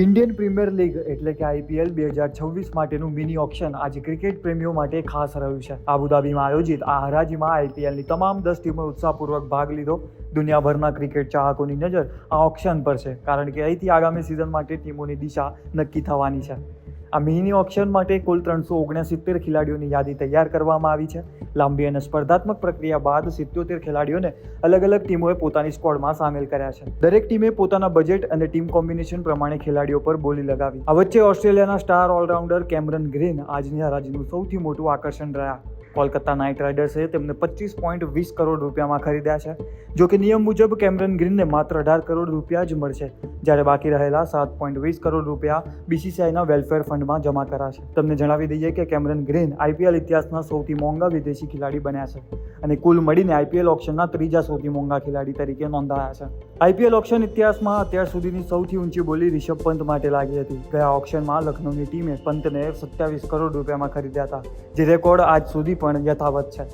Indian premier league એટલે કે IPL 2026 માટેનું મિની ઓક્શન આજે ક્રિકેટ પ્રેમીઓ માટે ખાસ રહ્યું છે. આબુધાબીમાં આયોજિત આ હરાજીમાં આઈપીએલની તમામ 10 ટીમોએ ઉત્સાહપૂર્વક ભાગ લીધો. દુનિયાભરના ક્રિકેટ ચાહકોની નજર આ ઓક્શન પર છે, કારણ કે અહીંથી આગામી સિઝન માટે ટીમોની દિશા નક્કી થવાની છે. આ મિની ઓક્શન માટે કુલ 369 ખેલાડીઓની યાદી તૈયાર કરવામાં આવી છે. લાંબી અને સ્પર્ધાત્મક પ્રક્રિયા બાદ 77 ખેલાડીઓને અલગ અલગ ટીમોએ પોતાની સ્ક્વોડમાં સામેલ કર્યા છે. દરેક ટીમે પોતાના બજેટ અને ટીમ કોમ્બિનેશન પ્રમાણે ખેલાડીઓ પર બોલી લગાવી. આ વચ્ચે ઓસ્ટ્રેલિયાના સ્ટાર ઓલરાઉન્ડર કેમરન ગ્રીન આજની હરાજીનું સૌથી મોટું આકર્ષણ રહ્યા. કોલકાતા નાઇટ રાઇડર્સે તેમને 25.20 કરોડ રૂપિયામાં ખરીદ્યા છે. જો કે નિયમ મુજબ કેમરન ગ્રીનને માત્ર 18 કરોડ રૂપિયા જ મળશે, જ્યારે બાકી રહેલા 7.20 કરોડ રૂપિયા બીસીસીઆઈના વેલફેર ફંડમાં જમા કરાશે. તમને જણાવી દઈએ કે કેમરન ગ્રીન આઈપીએલ ઇતિહાસના સૌથી મોંઘા વિદેશી ખેલાડી બન્યા છે અને કુલ મળીને આઈપીએલ ઓક્શનના ત્રીજા સૌથી મોંઘા ખેલાડી તરીકે નોંધાયા છે. આઈપીએલ ઓક્શન ઇતિહાસમાં અત્યાર સુધીની સૌથી ઊંચી બોલી રિષભ પંત માટે લાગી હતી. ગયા ઓક્શનમાં લખનૌની ટીમે પંતને 27 કરોડ રૂપિયામાં ખરીદ્યા હતા, જે રેકોર્ડ આજ સુધી પણ યથાવત છે.